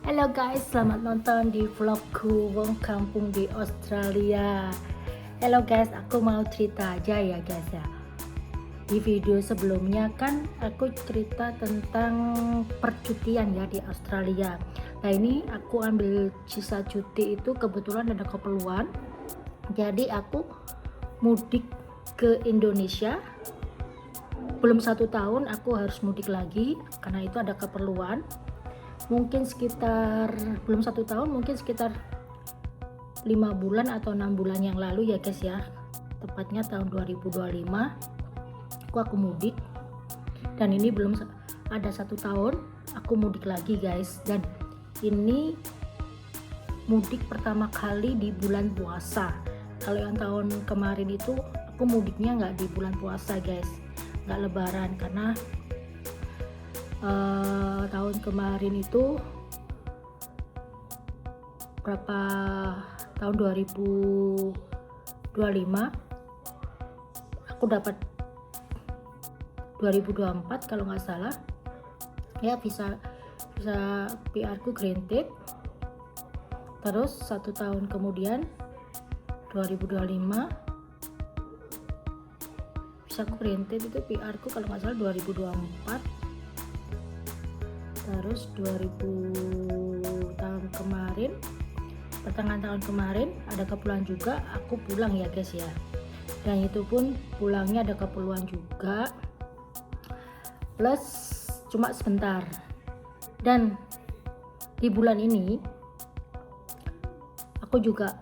Halo guys, selamat nonton di vlogku Wong Kampung di Australia. Halo guys, aku mau cerita aja ya guys ya. Di video sebelumnya kan aku cerita tentang percutian ya di Australia. Nah ini aku ambil sisa cuti itu kebetulan ada keperluan. Jadi aku mudik ke Indonesia. Belum 1 tahun aku harus mudik lagi karena itu ada keperluan. Mungkin sekitar belum 1 tahun, mungkin sekitar 5 bulan atau 6 bulan yang lalu ya guys ya, tepatnya tahun 2025 aku mudik, dan ini belum ada 1 tahun aku mudik lagi guys. Dan ini mudik pertama kali di bulan puasa. Kalau yang tahun kemarin itu aku mudiknya nggak di bulan puasa guys, nggak lebaran, karena tahun kemarin itu tahun 2025 aku dapat 2024 kalau nggak salah ya, visa PR ku granted. Terus 1 tahun kemudian 2025 visa ku granted, itu PR ku kalau nggak salah 2024. Terus 2000 tahun kemarin, pertengahan tahun kemarin ada keperluan juga, aku pulang ya guys ya. Dan itu pun pulangnya ada keperluan juga, plus cuma sebentar. Dan di bulan ini aku juga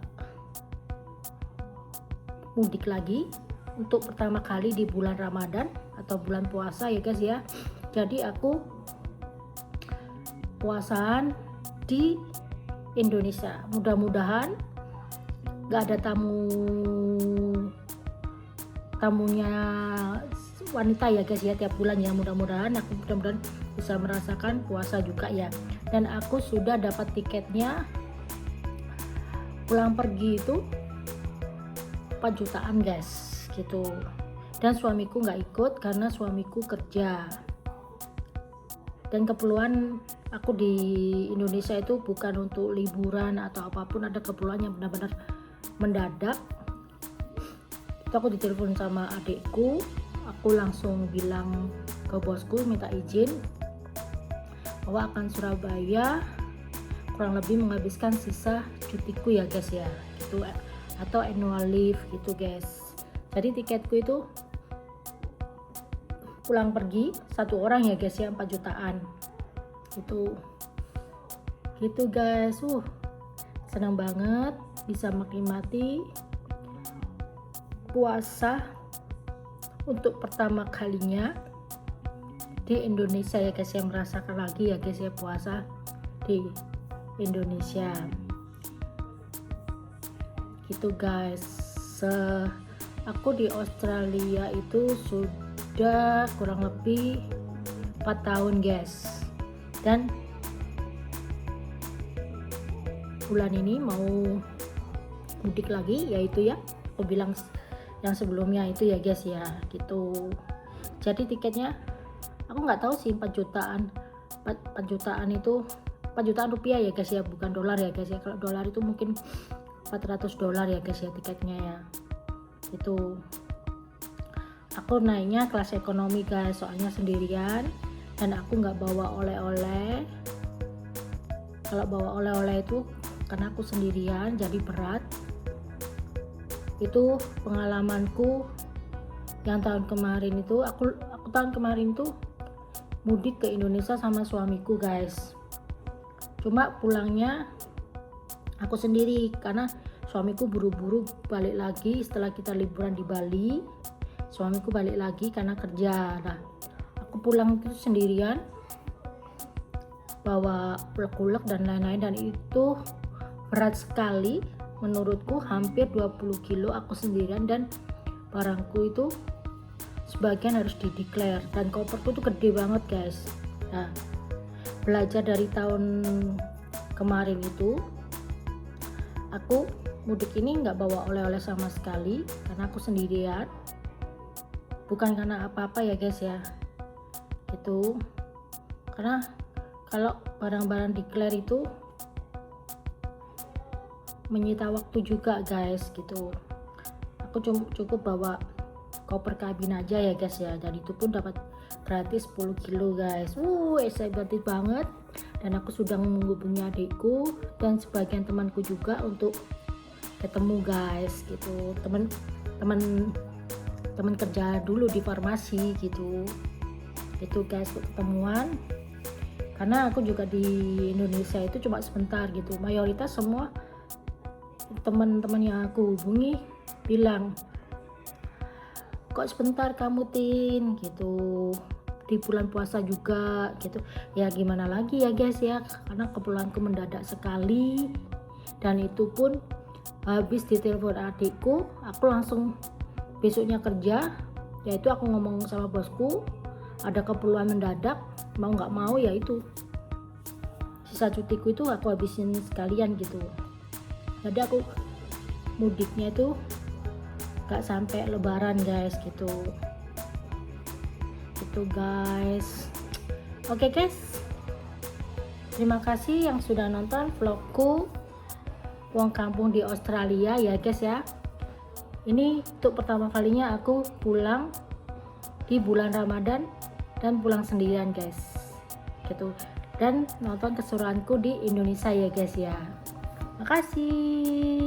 mudik lagi untuk pertama kali di bulan Ramadan atau bulan puasa ya guys ya. Jadi aku puasaan di Indonesia. Mudah-mudahan gak ada tamunya wanita ya guys ya tiap bulan ya. Mudah-mudahan bisa merasakan puasa juga ya. Dan aku sudah dapat tiketnya pulang pergi itu 4 jutaan guys gitu. Dan suamiku nggak ikut karena suamiku kerja. Dan keperluan aku di Indonesia itu bukan untuk liburan atau apapun, ada keperluan yang benar-benar mendadak. Itu aku ditelepon sama adikku, aku langsung bilang ke bosku minta izin bahwa akan Surabaya kurang lebih menghabiskan sisa cutiku ya guys ya gitu, atau annual leave gitu guys. Jadi tiketku itu pulang pergi 1 orang ya guys ya 4 jutaan itu gitu guys. Senang banget bisa menikmati puasa untuk pertama kalinya di Indonesia ya guys ya, merasakan lagi ya guys ya puasa di Indonesia gitu guys. Aku di Australia itu sudah kurang lebih 4 tahun guys, dan bulan ini mau mudik lagi, yaitu ya aku bilang yang sebelumnya itu ya guys ya gitu. Jadi tiketnya aku nggak tahu sih 4 jutaan itu 4 jutaan rupiah ya guys ya, bukan dolar ya guys ya. Kalau dolar itu mungkin $400 ya guys ya tiketnya ya. Itu aku naiknya kelas ekonomi guys, soalnya sendirian dan aku nggak bawa oleh-oleh. Kalau bawa oleh-oleh itu karena aku sendirian jadi berat. Itu pengalamanku yang tahun kemarin itu aku tahun kemarin tuh mudik ke Indonesia sama suamiku guys. Cuma pulangnya aku sendiri karena suamiku buru-buru balik lagi setelah kita liburan di Bali. Suamiku balik lagi karena kerja. Nah, aku pulang itu sendirian, bawa ulek-ulek dan lain-lain, dan itu berat sekali menurutku, hampir 20 kilo aku sendirian, dan barangku itu sebagian harus dideklar, dan koperku tuh gede banget guys. Nah, belajar dari tahun kemarin itu aku mudik ini nggak bawa oleh-oleh sama sekali karena aku sendirian, bukan karena apa-apa ya guys ya gitu, karena kalau barang-barang declare itu menyita waktu juga guys gitu. Aku cukup bawa koper kabin aja ya guys ya, dan itu pun dapat gratis 10 kilo guys. Excited banget, dan aku sudah menghubungi adikku dan sebagian temanku juga untuk ketemu guys gitu, teman kerja dulu di farmasi gitu. Itu guys ketemuan, karena aku juga di Indonesia itu cuma sebentar gitu. Mayoritas semua teman-teman yang aku hubungi bilang, kok sebentar kamu Tin gitu, di bulan puasa juga gitu. Ya gimana lagi ya guys ya, karena kepulanganku mendadak sekali, dan itu pun habis ditelepon adikku, aku langsung besoknya kerja. Yaitu aku ngomong sama bosku ada keperluan mendadak, mau nggak mau ya itu sisa cutiku itu aku habisin sekalian gitu. Jadi aku mudiknya itu gak sampai lebaran guys gitu. Itu guys. Oke guys, terima kasih yang sudah nonton vlogku pulang kampung di Australia ya guys ya. Ini untuk pertama kalinya aku pulang di bulan Ramadan dan pulang sendirian guys gitu, dan nonton keseruanku di Indonesia ya guys ya. Makasih.